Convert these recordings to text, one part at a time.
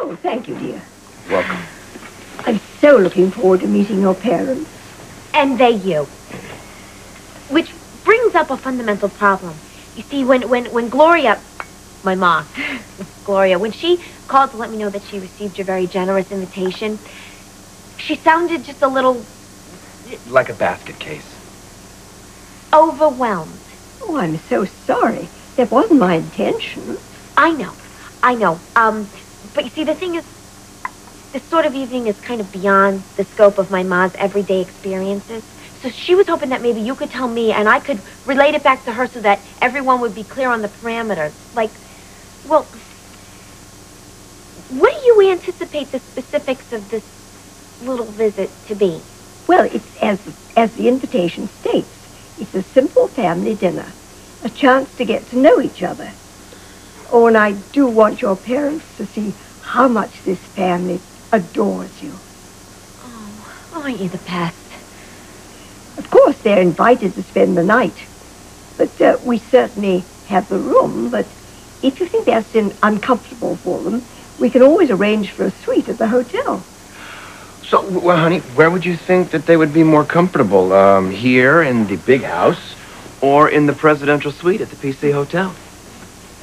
Oh, thank you, dear. Welcome. I'm so looking forward to meeting your parents. And they you. Which brings up a fundamental problem. You see, when Gloria, my mom, Gloria, when she called to let me know that she received your very generous invitation, she sounded just a little... Like a basket case. overwhelmed. Oh, I'm so sorry. That wasn't my intention. I know. But you see, the thing is, this sort of evening is kind of beyond the scope of my ma's everyday experiences. So she was hoping that maybe you could tell me and I could relate it back to her so that everyone would be clear on the parameters. Like, well, what do you anticipate the specifics of this little visit to be? Well, it's as the invitation states. It's a simple family dinner. A chance to get to know each other. Oh, and I do want your parents to see how much this family adores you. Oh, aren't you the best? Of course, they're invited to spend the night. But we certainly have the room. But if you think that's uncomfortable for them, we can always arrange for a suite at the hotel. So, well, honey, where would you think that they would be more comfortable? Here in the big house or in the presidential suite at the PC Hotel?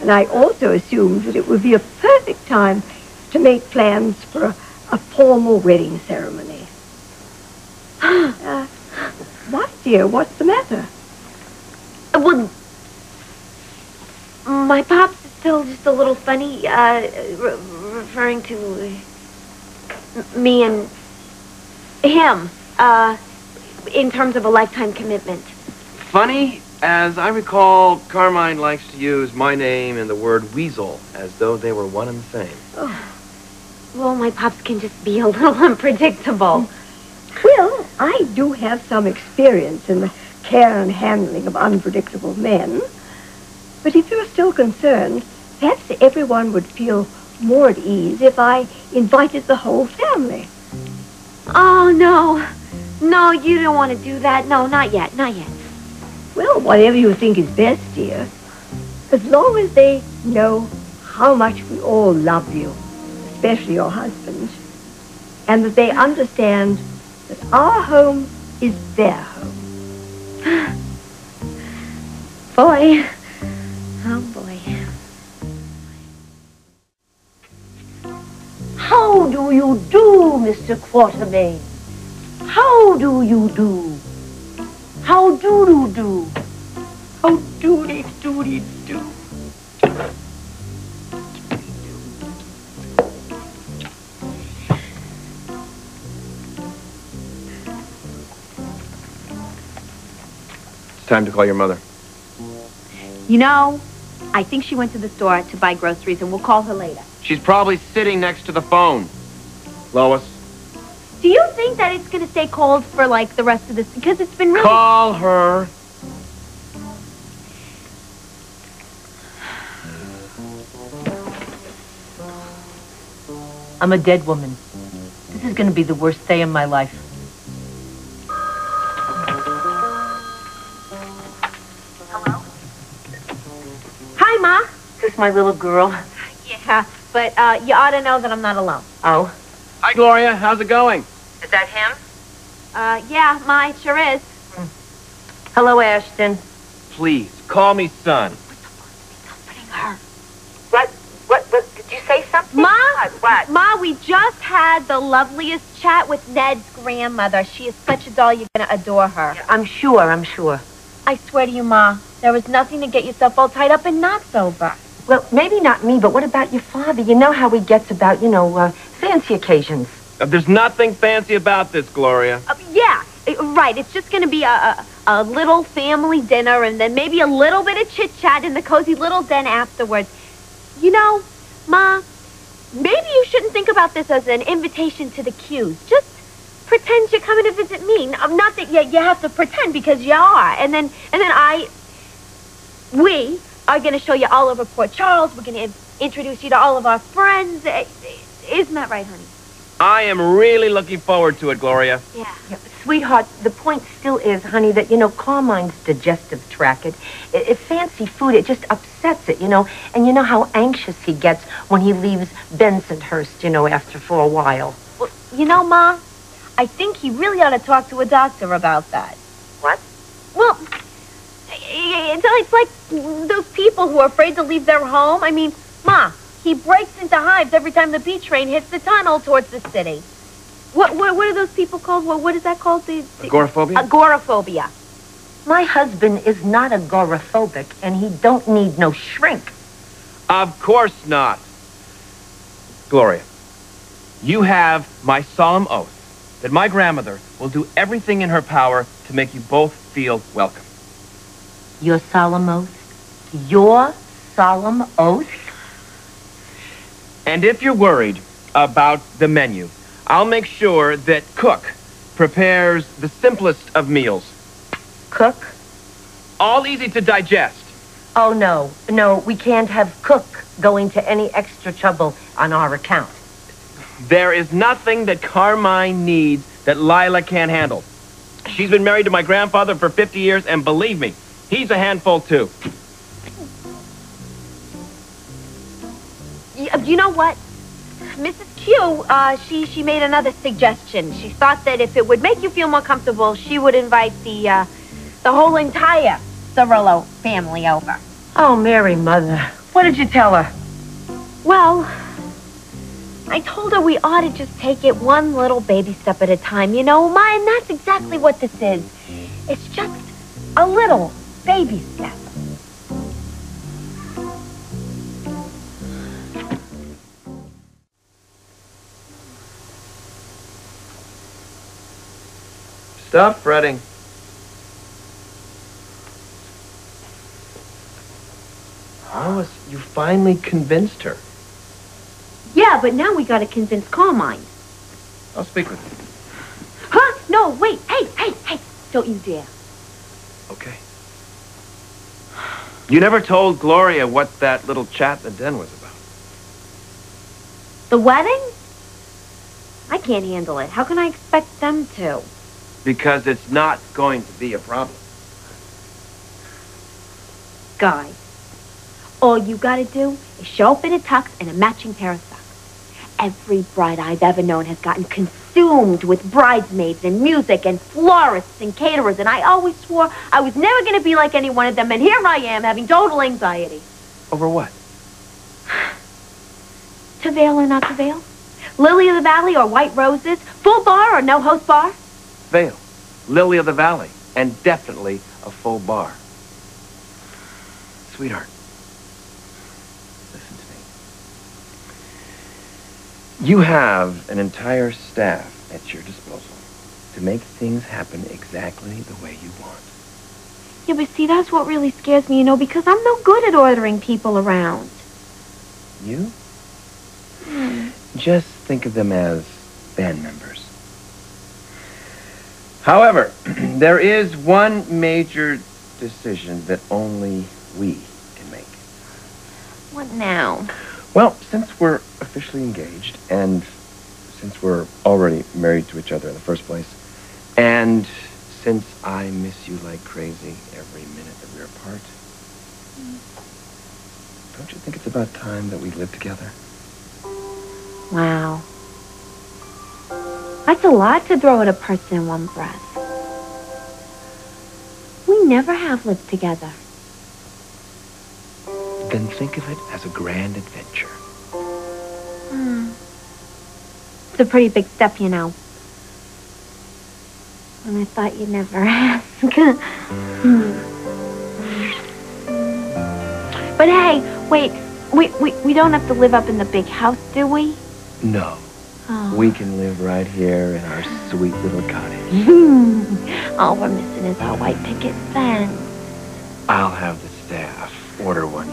And I also assumed that it would be a perfect time to make plans for a formal wedding ceremony. What, dear? What's the matter? Well, my pop's still just a little funny, referring to me and him, in terms of a lifetime commitment. Funny? As I recall, Carmine likes to use my name and the word weasel as though they were one and the same. Oh. Well, my pops can just be a little unpredictable. Well, I do have some experience in the care and handling of unpredictable men. But if you're still concerned, perhaps everyone would feel more at ease if I invited the whole family. Oh, no. No, you don't want to do that. No, not yet. Not yet. Well, whatever you think is best, dear. As long as they know how much we all love you, especially your husband, and that they understand that our home is their home. Boy. Oh, boy. How do you do, Mr. Quatermain? How do you do? How do-do-do? How doody-doody-do? It's time to call your mother. You know, I think she went to the store to buy groceries, and we'll call her later. She's probably sitting next to the phone. Lois. Do you think that it's going to stay cold for, like, the rest of this? Because it's been really... Call her. I'm a dead woman. This is going to be the worst day of my life. Hello? Hi, Ma. Is this my little girl? Yeah, but you ought to know that I'm not alone. Oh? Hi, Gloria. How's it going? Is that him? Yeah, Ma, it sure is. Hello, Ashton. Please, call me son. Comforting her. What, did you say something? Ma? What? Ma, we just had the loveliest chat with Ned's grandmother. She is such a doll, you're going to adore her. Yeah, I'm sure. I swear to you, Ma, there was nothing to get yourself all tied up and not sober. Well, maybe not me, but what about your father? You know how he gets about, fancy occasions. There's nothing fancy about this, Gloria. Yeah, right. It's just going to be a little family dinner and then maybe a little bit of chit-chat in the cozy little den afterwards. You know, Ma, maybe you shouldn't think about this as an invitation to the Q's. Just pretend you're coming to visit me. Not that you have to pretend because you are. And then we are going to show you all over Port Charles. We're going to introduce you to all of our friends. Isn't that right, honey? I am really looking forward to it, Gloria. Yeah. Sweetheart, the point still is, honey, that, Carmine's digestive tract, if fancy food, it just upsets it, And you know how anxious he gets when he leaves Bensonhurst, after for a while. Well, Ma, I think he really ought to talk to a doctor about that. What? Well, it's like those people who are afraid to leave their home. I mean, Ma, he breaks into hives every time the B train hits the tunnel towards the city. What are those people called? What is that called? Agoraphobia? Agoraphobia. My husband is not agoraphobic, and he don't need no shrink. Of course not. Gloria, you have my solemn oath that my grandmother will do everything in her power to make you both feel welcome. Your solemn oath? Your solemn oath? And if you're worried about the menu, I'll make sure that Cook prepares the simplest of meals. Cook? All easy to digest. Oh, no, we can't have Cook going to any extra trouble on our account. There is nothing that Carmine needs that Lila can't handle. She's been married to my grandfather for 50 years, and believe me, he's a handful, too. You know what? Mrs. Q, she made another suggestion. She thought that if it would make you feel more comfortable, she would invite the whole entire Cirillo family over. Oh, Mary Mother. What did you tell her? Well, I told her we ought to just take it one little baby step at a time, Ma, and that's exactly what this is. It's just a little baby step. Stop fretting. Lois, you finally convinced her. Yeah, but now we gotta convince Carmine. I'll speak with him. Huh? No, wait. Hey. Don't you dare. Okay. You never told Gloria what that little chat in the den was about. The wedding? I can't handle it. How can I expect them to? Because it's not going to be a problem. Guy, all you gotta do is show up in a tux and a matching pair of socks. Every bride I've ever known has gotten consumed with bridesmaids and music and florists and caterers, and I always swore I was never gonna be like any one of them, and here I am having total anxiety. Over what? To veil or not to veil? Lily of the Valley or White Roses? Full bar or no host bar? Vale, Lily of the Valley, and definitely a full bar. Sweetheart, listen to me. You have an entire staff at your disposal to make things happen exactly the way you want. Yeah, but see, that's what really scares me, because I'm no good at ordering people around. You? Just think of them as band members. However, there is one major decision that only we can make. What now? Well, since we're officially engaged, and since we're already married to each other in the first place, and since I miss you like crazy every minute that we're apart, don't you think it's about time that we live together? Wow. That's a lot to throw at a person in one breath. We never have lived together. Then think of it as a grand adventure. It's a pretty big step, And I thought you'd never ask. But hey, wait. We don't have to live up in the big house, do we? No. Oh. We can live right here in our sweet little cottage. All we're missing is our white picket fence. I'll have the staff order one